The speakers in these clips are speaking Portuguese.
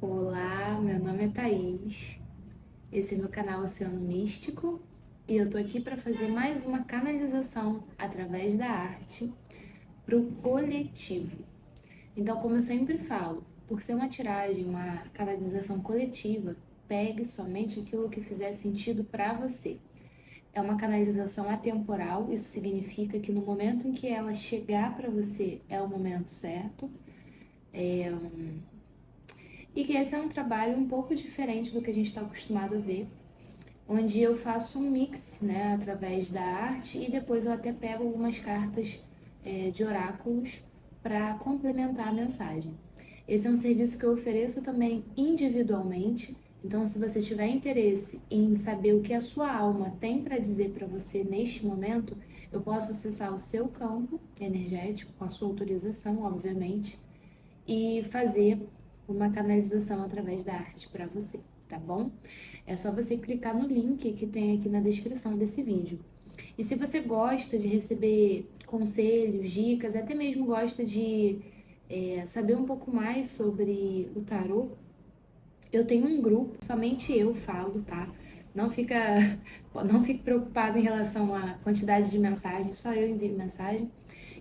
Olá, meu nome é Thaís. Esse é meu canal Oceano Místico e eu tô aqui para fazer mais uma canalização através da arte para o coletivo. Então, como eu sempre falo, por ser uma tiragem, uma canalização coletiva, pegue somente aquilo que fizer sentido para você. É uma canalização atemporal, isso significa que no momento em que ela chegar para você é o momento certo. E que esse é um trabalho um pouco diferente do que a gente está acostumado a ver, onde eu faço um mix, né, através da arte e depois eu até pego algumas cartas de oráculos para complementar a mensagem. Esse é um serviço que eu ofereço também individualmente, então se você tiver interesse em saber o que a sua alma tem para dizer para você neste momento, eu posso acessar o seu campo energético, com a sua autorização, obviamente, e fazer uma canalização através da arte para você, tá bom? É só você clicar no link que tem aqui na descrição desse vídeo. E se você gosta de receber conselhos, dicas, até mesmo gosta de saber um pouco mais sobre o tarô, eu tenho um grupo, somente eu falo, tá? Não fica, não fique preocupado em relação à quantidade de mensagens, só eu envio mensagem,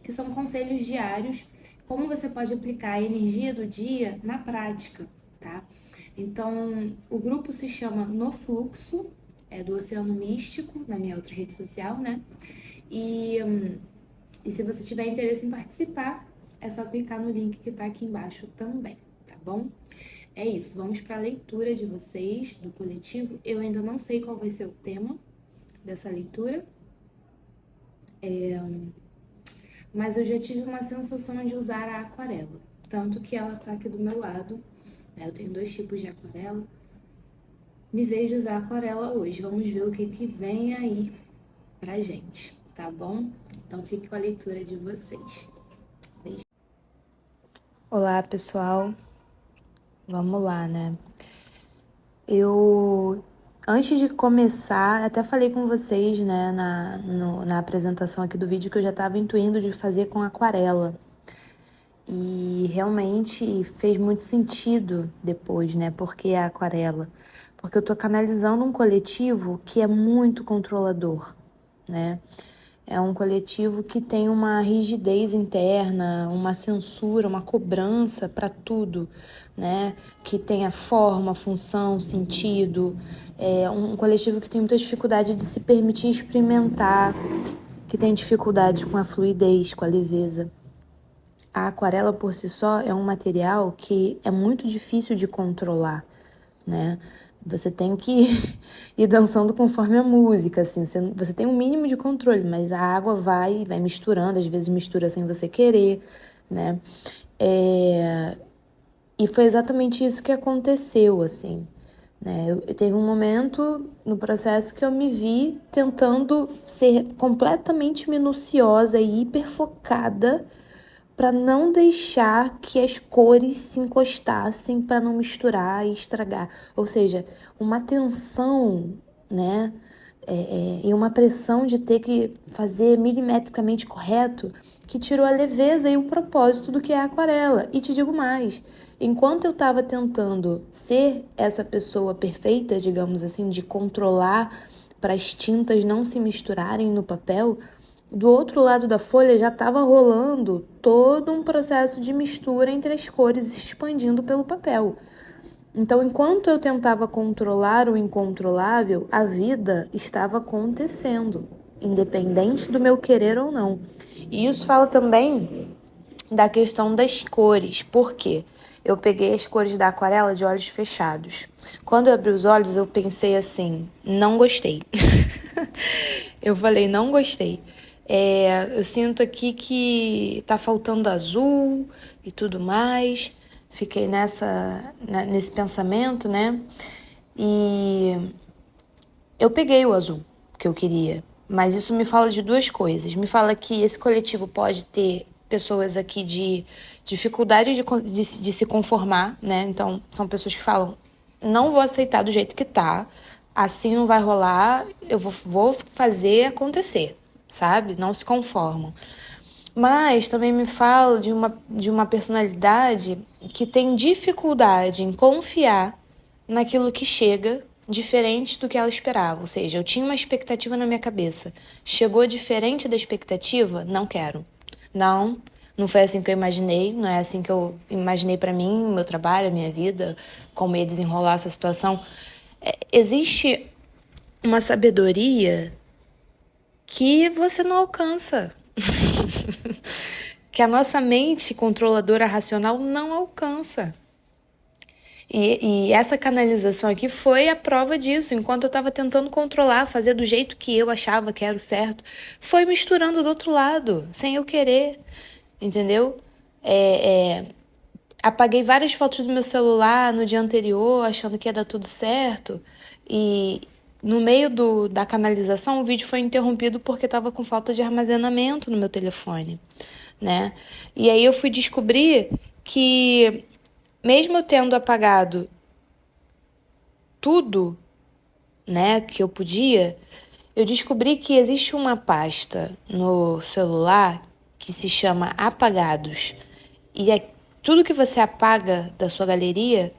que são conselhos diários, como você pode aplicar a energia do dia na prática, tá? Então, o grupo se chama No Fluxo, é do Oceano Místico, na minha outra rede social, né? E se você tiver interesse em participar, é só clicar no link que tá aqui embaixo também, tá bom? É isso, vamos para a leitura de vocês, do coletivo. Eu ainda não sei qual vai ser o tema dessa leitura, mas eu já tive uma sensação de usar a aquarela, tanto que ela tá aqui do meu lado, né? Eu tenho dois tipos de aquarela. Me vejo usar aquarela hoje. Vamos ver o que vem aí pra gente, tá bom? Então fique com a leitura de vocês. Beijo. Olá, pessoal. Vamos lá, né? Antes de começar, até falei com vocês, né, na apresentação aqui do vídeo, que eu já estava intuindo de fazer com aquarela. E realmente fez muito sentido depois, né? Porque a aquarela? Porque eu tô canalizando um coletivo que é muito controlador, né? É um coletivo que tem uma rigidez interna, uma censura, uma cobrança para tudo, né? Que tenha forma, função, sentido. É um coletivo que tem muita dificuldade de se permitir experimentar, que tem dificuldade com a fluidez, com a leveza. A aquarela por si só é um material que é muito difícil de controlar, né? Você tem que ir dançando conforme a música, assim. Você tem um mínimo de controle, mas a água vai misturando, às vezes mistura sem você querer, né? E foi exatamente isso que aconteceu, assim, né? Eu teve um momento no processo que eu me vi tentando ser completamente minuciosa e hiperfocada para não deixar que as cores se encostassem, para não misturar e estragar. Ou seja, uma tensão, né? E uma pressão de ter que fazer milimetricamente correto, que tirou a leveza e o propósito do que é a aquarela. E te digo mais, enquanto eu estava tentando ser essa pessoa perfeita, digamos assim, de controlar para as tintas não se misturarem no papel, do outro lado da folha já estava rolando todo um processo de mistura entre as cores se expandindo pelo papel. Então, enquanto eu tentava controlar o incontrolável, a vida estava acontecendo, independente do meu querer ou não. E isso fala também da questão das cores. Por quê? Eu peguei as cores da aquarela de olhos fechados. Quando eu abri os olhos, eu pensei assim, não gostei. Eu falei, não gostei. Eu sinto aqui que tá faltando azul e tudo mais. Fiquei nesse pensamento, né? E eu peguei o azul que eu queria. Mas isso me fala de duas coisas. Me fala que esse coletivo pode ter pessoas aqui de dificuldade de se conformar, né? Então, são pessoas que falam, não vou aceitar do jeito que tá, assim não vai rolar, eu vou fazer acontecer, sabe? Não se conformam. Mas também me fala de uma personalidade que tem dificuldade em confiar naquilo que chega diferente do que ela esperava. Ou seja, eu tinha uma expectativa na minha cabeça. Chegou diferente da expectativa? Não quero. Não foi assim que eu imaginei, não é assim que eu imaginei para mim, meu trabalho, a minha vida, como ia desenrolar essa situação. Existe uma sabedoria que você não alcança. Que a nossa mente controladora racional não alcança. E essa canalização aqui foi a prova disso. Enquanto eu estava tentando controlar, fazer do jeito que eu achava que era o certo, foi misturando do outro lado, sem eu querer, entendeu? Apaguei várias fotos do meu celular no dia anterior, achando que ia dar tudo certo. E no meio da canalização, o vídeo foi interrompido porque estava com falta de armazenamento no meu telefone, né? E aí eu fui descobrir que, mesmo eu tendo apagado tudo, né, que eu podia, eu descobri que existe uma pasta no celular que se chama Apagados. E tudo que você apaga da sua galeria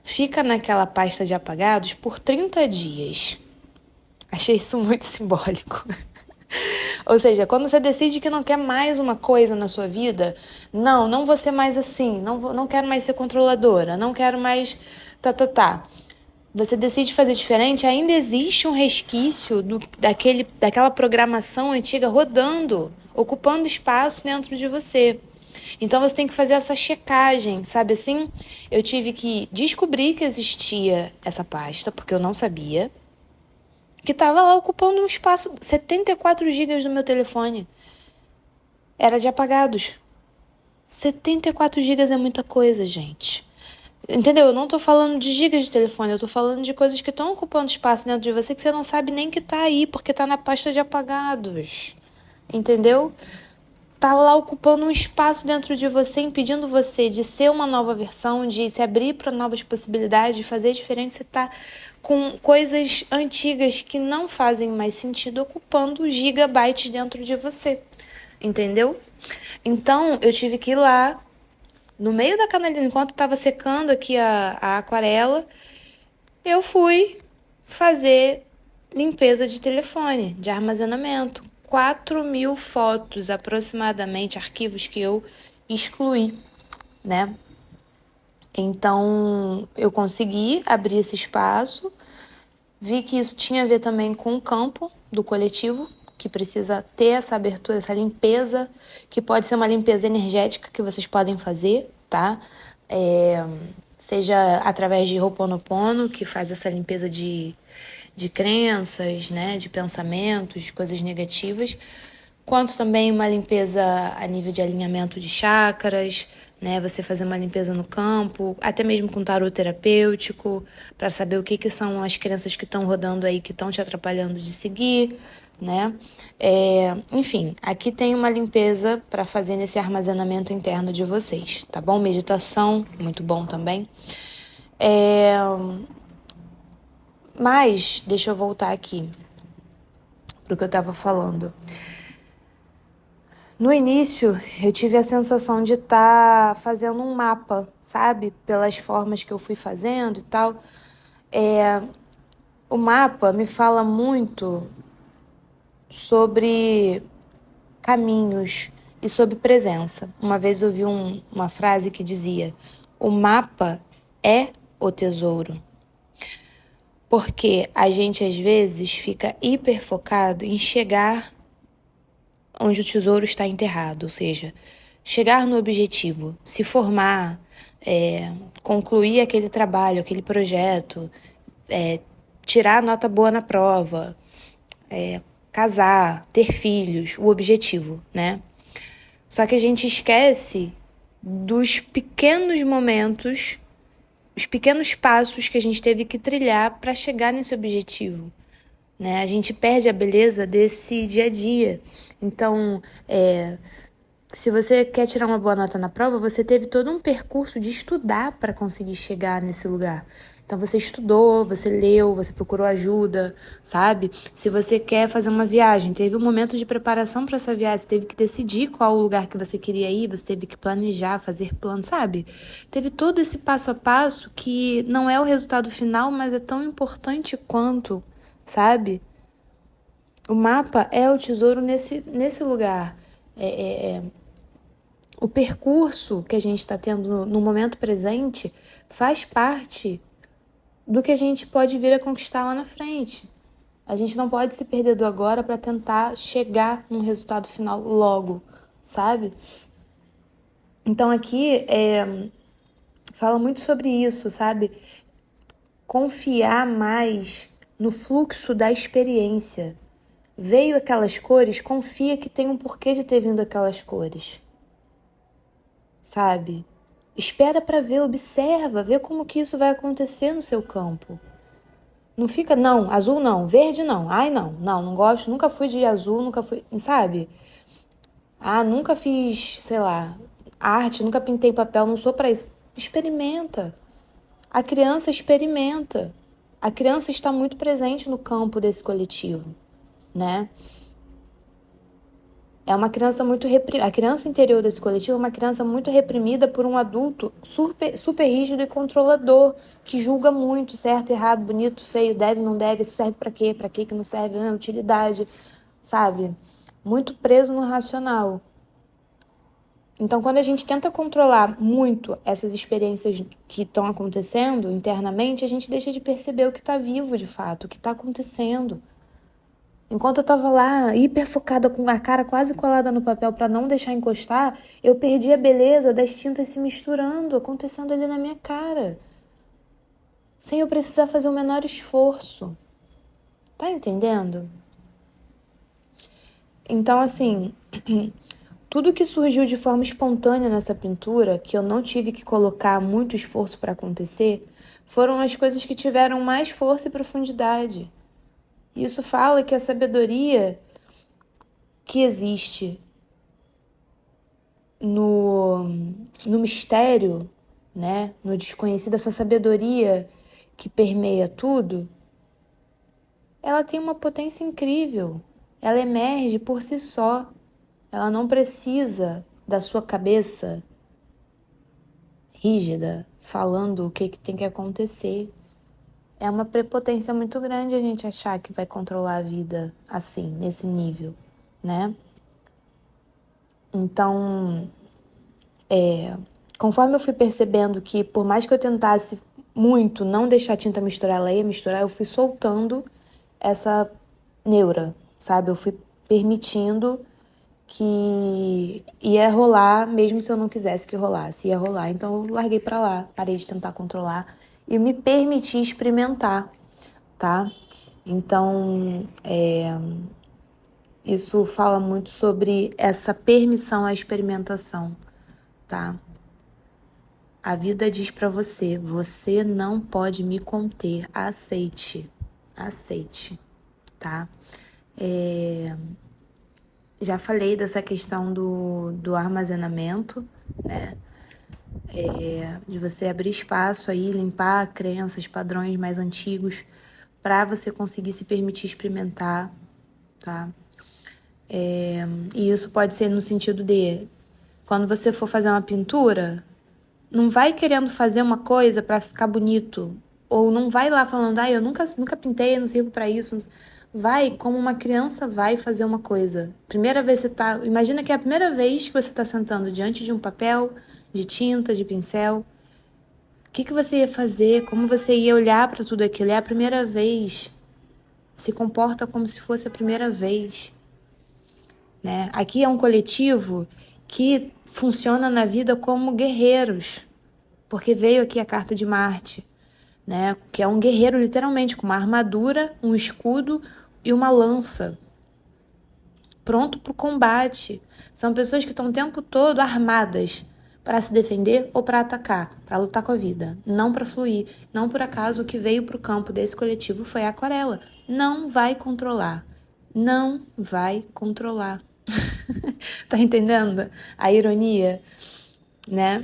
fica naquela pasta de apagados por 30 dias. Achei isso muito simbólico. Ou seja, quando você decide que não quer mais uma coisa na sua vida, não vou ser mais assim, não quero mais ser controladora, não quero mais Você decide fazer diferente, ainda existe um resquício daquela programação antiga rodando, ocupando espaço dentro de você. Então você tem que fazer essa checagem, sabe assim? Eu tive que descobrir que existia essa pasta, porque eu não sabia, que estava lá ocupando um espaço, 74 gigas do meu telefone. Era de apagados. 74 gigas é muita coisa, gente. Entendeu? Eu não tô falando de gigas de telefone, eu tô falando de coisas que estão ocupando espaço dentro de você que você não sabe nem que tá aí, porque tá na pasta de apagados. Entendeu? Tá lá ocupando um espaço dentro de você, impedindo você de ser uma nova versão, de se abrir para novas possibilidades, de fazer diferente. Você tá com coisas antigas que não fazem mais sentido ocupando gigabytes dentro de você. Entendeu? Então, eu tive que ir lá, no meio da canalização, enquanto estava secando aqui a aquarela, eu fui fazer limpeza de telefone, de armazenamento. 4.000 fotos, aproximadamente, arquivos que eu excluí, né? Então, eu consegui abrir esse espaço, vi que isso tinha a ver também com o campo do coletivo, que precisa ter essa abertura, essa limpeza, que pode ser uma limpeza energética que vocês podem fazer, tá? Seja através de Ho'oponopono, que faz essa limpeza de crenças, né, de pensamentos, de coisas negativas, quanto também uma limpeza a nível de alinhamento de chakras, né, você fazer uma limpeza no campo, até mesmo com tarô terapêutico, para saber o que são as crenças que estão rodando aí, que estão te atrapalhando de seguir, né? Enfim, aqui tem uma limpeza para fazer nesse armazenamento interno de vocês, tá bom? Meditação, muito bom também. Mas, deixa eu voltar aqui pro que eu tava falando. No início, eu tive a sensação de estar fazendo um mapa, sabe? Pelas formas que eu fui fazendo e tal. O mapa me fala muito sobre caminhos e sobre presença. Uma vez eu ouvi uma frase que dizia: o mapa é o tesouro. Porque a gente, às vezes, fica hiper focado em chegar onde o tesouro está enterrado, ou seja, chegar no objetivo, se formar, concluir aquele trabalho, aquele projeto, tirar nota boa na prova, casar, ter filhos, o objetivo, né? Só que a gente esquece dos pequenos momentos, os pequenos passos que a gente teve que trilhar para chegar nesse objetivo, né? A gente perde a beleza desse dia a dia. Então, se você quer tirar uma boa nota na prova, você teve todo um percurso de estudar para conseguir chegar nesse lugar. Então você estudou, você leu, você procurou ajuda, sabe? Se você quer fazer uma viagem, teve um momento de preparação para essa viagem, você teve que decidir qual o lugar que você queria ir, você teve que planejar, fazer plano, sabe? Teve todo esse passo a passo que não é o resultado final, mas é tão importante quanto, sabe? O mapa é o tesouro nesse lugar. O percurso que a gente está tendo no momento presente faz parte do que a gente pode vir a conquistar lá na frente. A gente não pode se perder do agora para tentar chegar num resultado final logo, sabe? Então aqui fala muito sobre isso, sabe? Confiar mais no fluxo da experiência. Veio aquelas cores, confia que tem um porquê de ter vindo aquelas cores. Sabe? Espera para ver, observa, vê como que isso vai acontecer no seu campo. Não fica, não, azul não, verde não, ai não gosto, nunca fui de azul, nunca fui, sabe? Ah, nunca fiz, sei lá, arte, nunca pintei papel, não sou para isso. Experimenta. A criança experimenta. A criança está muito presente no campo desse coletivo, né? É uma criança muito reprimida. A criança interior desse coletivo é uma criança muito reprimida por um adulto super rígido e controlador, que julga muito, certo, errado, bonito, feio, deve, não deve, isso serve pra quê? Pra quê que não serve? Utilidade, sabe? Muito preso no racional. Então, quando a gente tenta controlar muito essas experiências que estão acontecendo internamente, a gente deixa de perceber o que está vivo de fato, o que está acontecendo. Enquanto eu tava lá, hiper focada, com a cara quase colada no papel para não deixar encostar, eu perdi a beleza das tintas se misturando, acontecendo ali na minha cara. Sem eu precisar fazer o menor esforço. Tá entendendo? Então, assim, tudo que surgiu de forma espontânea nessa pintura, que eu não tive que colocar muito esforço para acontecer, foram as coisas que tiveram mais força e profundidade. Isso fala que a sabedoria que existe no mistério, né, no desconhecido, essa sabedoria que permeia tudo, ela tem uma potência incrível. Ela emerge por si só. Ela não precisa da sua cabeça rígida falando o que tem que acontecer. É uma prepotência muito grande a gente achar que vai controlar a vida assim, nesse nível, né? Então, conforme eu fui percebendo que por mais que eu tentasse muito não deixar a tinta misturar, ela ia misturar, eu fui soltando essa neura, sabe? Eu fui permitindo que ia rolar, mesmo se eu não quisesse que rolasse, ia rolar. Então eu larguei pra lá, parei de tentar controlar e me permiti experimentar, tá? Então, isso fala muito sobre essa permissão à experimentação, tá? A vida diz pra você, você não pode me conter, aceite, tá? Já falei dessa questão do armazenamento, né? De você abrir espaço aí, limpar crenças, padrões mais antigos para você conseguir se permitir experimentar, tá? E isso pode ser no sentido de, quando você for fazer uma pintura, não vai querendo fazer uma coisa para ficar bonito, ou não vai lá falando, eu nunca pintei, eu não sirvo para isso. Vai como uma criança vai fazer uma coisa. Primeira vez imagina que é a primeira vez que você tá sentando diante de um papel, de tinta, de pincel. O que você ia fazer? Como você ia olhar para tudo aquilo? É a primeira vez. Se comporta como se fosse a primeira vez, né? Aqui é um coletivo que funciona na vida como guerreiros, porque veio aqui a carta de Marte, né? Que é um guerreiro literalmente, com uma armadura, um escudo e uma lança, pronto para o combate. São pessoas que estão o tempo todo armadas para se defender ou para atacar, para lutar com a vida, não para fluir. Não por acaso o que veio para o campo desse coletivo foi a aquarela. Não vai controlar. Tá entendendo a ironia, né?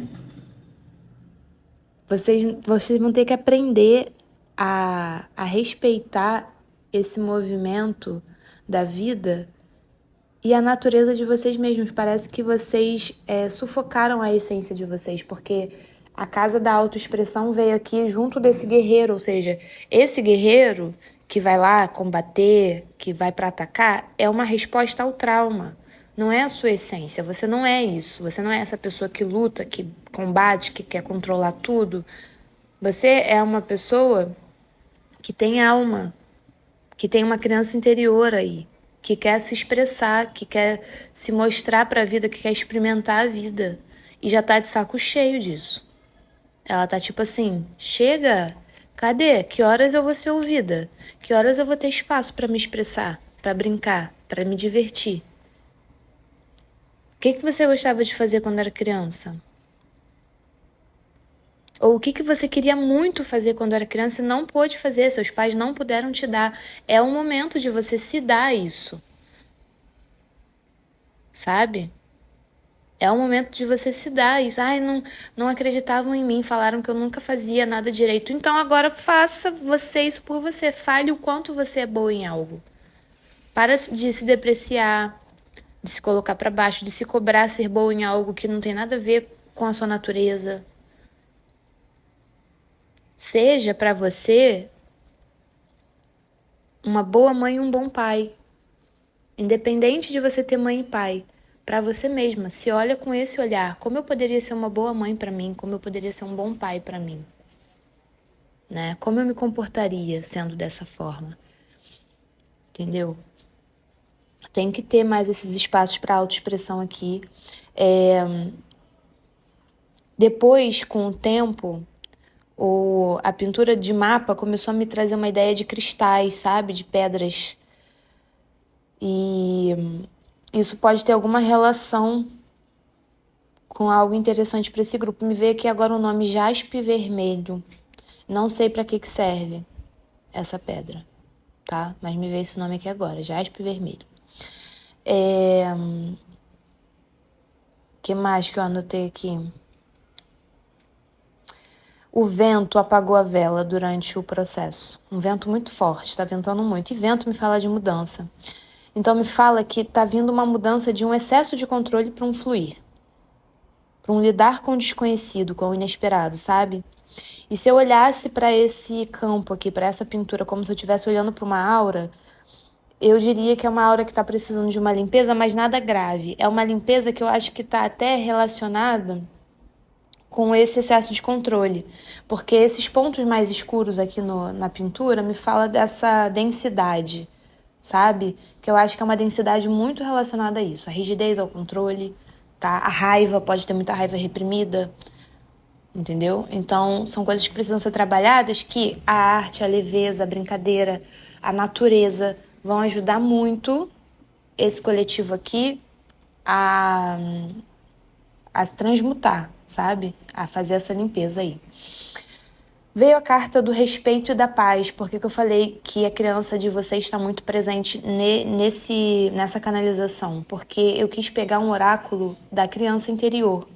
Vocês vão ter que aprender a respeitar esse movimento da vida e a natureza de vocês mesmos. Parece que vocês sufocaram a essência de vocês, porque a casa da autoexpressão veio aqui junto desse guerreiro, ou seja, esse guerreiro que vai lá combater, que vai para atacar, é uma resposta ao trauma. Não é a sua essência, você não é isso. Você não é essa pessoa que luta, que combate, que quer controlar tudo. Você é uma pessoa que tem alma, que tem uma criança interior aí, que quer se expressar, que quer se mostrar para a vida, que quer experimentar a vida. E já tá de saco cheio disso. Ela tá tipo assim, chega, cadê? Que horas eu vou ser ouvida? Que horas eu vou ter espaço para me expressar, para brincar, para me divertir? O que você gostava de fazer quando era criança? Ou o que você queria muito fazer quando era criança e não pôde fazer, seus pais não puderam te dar? É o momento de você se dar isso. Sabe? É o momento de você se dar isso. Ai, não acreditavam em mim, falaram que eu nunca fazia nada direito. Então agora faça você isso por você. Fale o quanto você é boa em algo. Para de se depreciar, de se colocar para baixo, de se cobrar ser boa em algo que não tem nada a ver com a sua natureza. Seja para você uma boa mãe e um bom pai. Independente de você ter mãe e pai, para você mesma, se olha com esse olhar, como eu poderia ser uma boa mãe para mim, como eu poderia ser um bom pai para mim, né? Como eu me comportaria sendo dessa forma, entendeu? Tem que ter mais esses espaços para autoexpressão aqui. Depois, com o tempo, a pintura de mapa começou a me trazer uma ideia de cristais, sabe? De pedras. E isso pode ter alguma relação com algo interessante para esse grupo. Me veio aqui agora o nome jaspe vermelho. Não sei para que serve essa pedra, tá? Mas me veio esse nome aqui agora, jaspe vermelho. Que mais que eu anotei aqui? O vento apagou a vela durante o processo. Um vento muito forte, tá ventando muito. E vento me fala de mudança. Então me fala que tá vindo uma mudança de um excesso de controle para um fluir. Para um lidar com o desconhecido, com o inesperado, sabe? E se eu olhasse para esse campo aqui, para essa pintura, como se eu estivesse olhando para uma aura, eu diria que é uma aura que está precisando de uma limpeza, mas nada grave. É uma limpeza que eu acho que está até relacionada com esse excesso de controle. Porque esses pontos mais escuros aqui na pintura me fala dessa densidade, sabe? Que eu acho que é uma densidade muito relacionada a isso. A rigidez ao controle, tá? A raiva, pode ter muita raiva reprimida, entendeu? Então, são coisas que precisam ser trabalhadas que a arte, a leveza, a brincadeira, a natureza vão ajudar muito esse coletivo aqui a transmutar, sabe? A fazer essa limpeza aí. Veio a carta do respeito e da paz, porque eu falei que a criança de vocês está muito presente nessa canalização, porque eu quis pegar um oráculo da criança interior.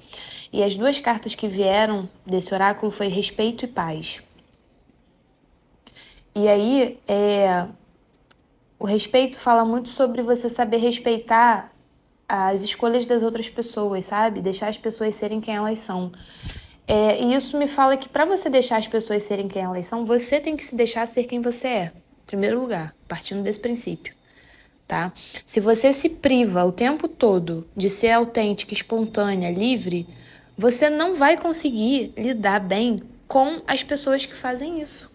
E as duas cartas que vieram desse oráculo foi respeito e paz. E aí, o respeito fala muito sobre você saber respeitar as escolhas das outras pessoas, sabe? Deixar as pessoas serem quem elas são. E isso me fala que para você deixar as pessoas serem quem elas são, você tem que se deixar ser quem você é, em primeiro lugar, partindo desse princípio, tá? Se você se priva o tempo todo de ser autêntica, espontânea, livre, você não vai conseguir lidar bem com as pessoas que fazem isso.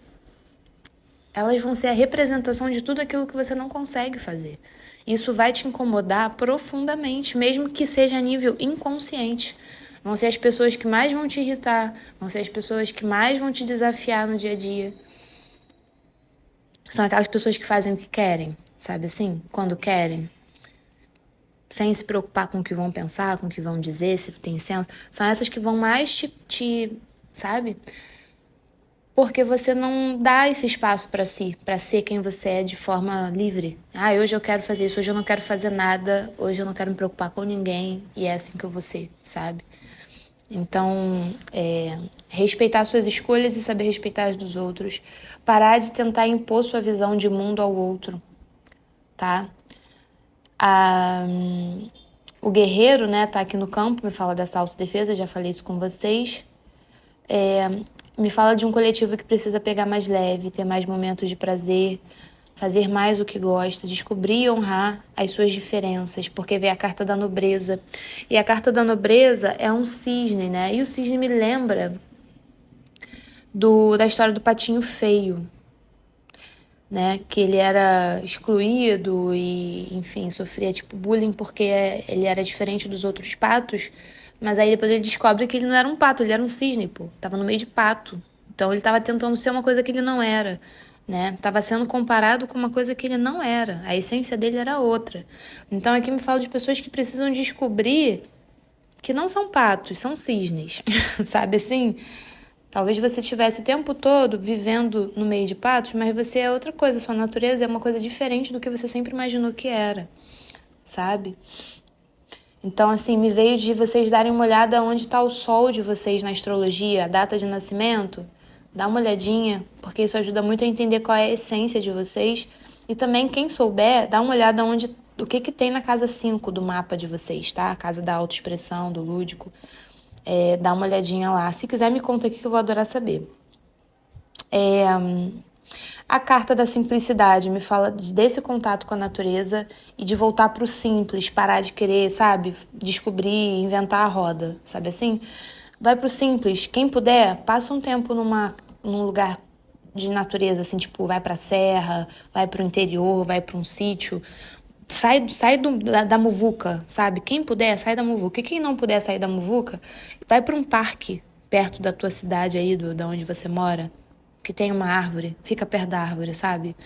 Elas vão ser a representação de tudo aquilo que você não consegue fazer. Isso vai te incomodar profundamente, mesmo que seja a nível inconsciente. Vão ser as pessoas que mais vão te irritar, vão ser as pessoas que mais vão te desafiar no dia a dia. São aquelas pessoas que fazem o que querem, sabe assim? Quando querem. Sem se preocupar com o que vão pensar, com o que vão dizer, se tem senso. São essas que vão mais te sabe? porque você não dá esse espaço para si, para ser quem você é de forma livre. Hoje eu quero fazer isso, hoje eu não quero fazer nada, hoje eu não quero me preocupar com ninguém, e é assim que eu vou ser, sabe? Então, respeitar suas escolhas e saber respeitar as dos outros. Parar de tentar impor sua visão de mundo ao outro, tá? O guerreiro, né, tá aqui no campo, me fala dessa autodefesa, já falei isso com vocês. Me fala de um coletivo que precisa pegar mais leve, ter mais momentos de prazer, fazer mais o que gosta, descobrir e honrar as suas diferenças, porque vem a carta da nobreza. E a carta da nobreza é um cisne, né? E o cisne me lembra da história do patinho feio, né? Que ele era excluído e, enfim, sofria tipo bullying porque ele era diferente dos outros patos. Mas aí depois ele descobre que ele não era um pato, ele era um cisne, pô. Tava no meio de pato. Então ele tava tentando ser uma coisa que ele não era, né? Tava sendo comparado com uma coisa que ele não era. A essência dele era outra. Então aqui me fala de pessoas que precisam descobrir que não são patos, são cisnes. Sabe assim? Talvez você estivesse o tempo todo vivendo no meio de patos, mas você é outra coisa. Sua natureza é uma coisa diferente do que você sempre imaginou que era, sabe? Então, assim, me veio de vocês darem uma olhada onde está o sol de vocês na astrologia, a data de nascimento. Dá uma olhadinha, porque isso ajuda muito a entender qual é a essência de vocês. E também, quem souber, dá uma olhada o que tem na casa 5 do mapa de vocês, tá? A casa da autoexpressão, do lúdico. Dá uma olhadinha lá. Se quiser, me conta aqui que eu vou adorar saber. A carta da simplicidade me fala desse contato com a natureza e de voltar pro simples, parar de querer, sabe, descobrir, inventar a roda, sabe assim? Vai pro simples. Quem puder, passa um tempo num lugar de natureza, assim, tipo, vai pra serra, vai pro interior, vai pra um sítio. Sai da muvuca, sabe? Quem puder, sai da muvuca. E quem não puder sair da muvuca, vai pra um parque perto da tua cidade aí, da onde você mora, que tem uma árvore, fica perto da árvore, sabe?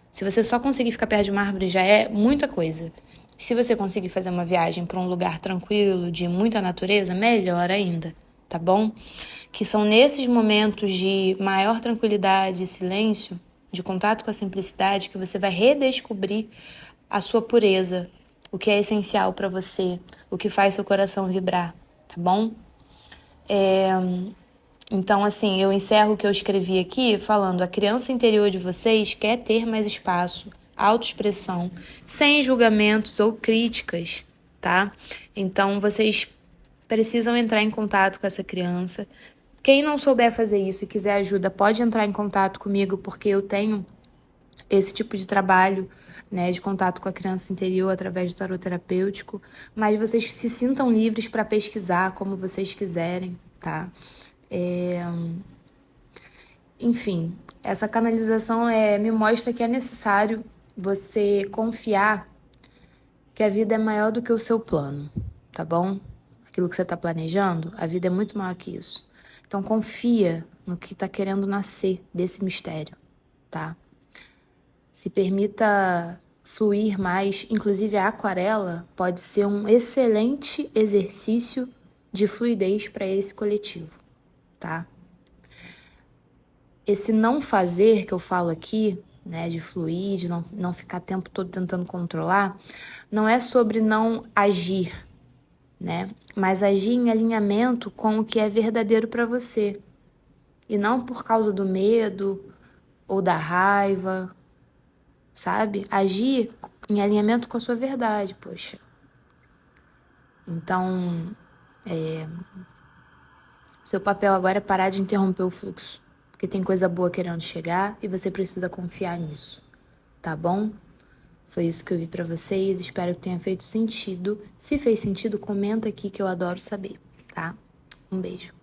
Se você só conseguir ficar perto de uma árvore, já é muita coisa. Se você conseguir fazer uma viagem para um lugar tranquilo, de muita natureza, melhor ainda, tá bom? Que são nesses momentos de maior tranquilidade e silêncio, de contato com a simplicidade, que você vai redescobrir a sua pureza, o que é essencial para você, o que faz seu coração vibrar, tá bom? Então, assim, eu encerro o que eu escrevi aqui falando: a criança interior de vocês quer ter mais espaço, autoexpressão, sem julgamentos ou críticas, tá? Então, vocês precisam entrar em contato com essa criança. Quem não souber fazer isso e quiser ajuda, pode entrar em contato comigo, porque eu tenho esse tipo de trabalho, né, de contato com a criança interior através do tarot terapêutico. Mas vocês se sintam livres para pesquisar como vocês quiserem, tá? Enfim, essa canalização me mostra que é necessário você confiar que a vida é maior do que o seu plano, tá bom? Aquilo que você está planejando, a vida é muito maior que isso. Então confia no que está querendo nascer desse mistério, tá? Se permita fluir mais, inclusive a aquarela pode ser um excelente exercício de fluidez para esse coletivo, tá? Esse não fazer que eu falo aqui, né, de fluir, de não ficar o tempo todo tentando controlar, não é sobre não agir, né, mas agir em alinhamento com o que é verdadeiro para você, e não por causa do medo ou da raiva, sabe? Agir em alinhamento com a sua verdade, poxa. Então, seu papel agora é parar de interromper o fluxo, porque tem coisa boa querendo chegar e você precisa confiar nisso, tá bom? Foi isso que eu vi pra vocês, espero que tenha feito sentido. Se fez sentido, comenta aqui que eu adoro saber, tá? Um beijo.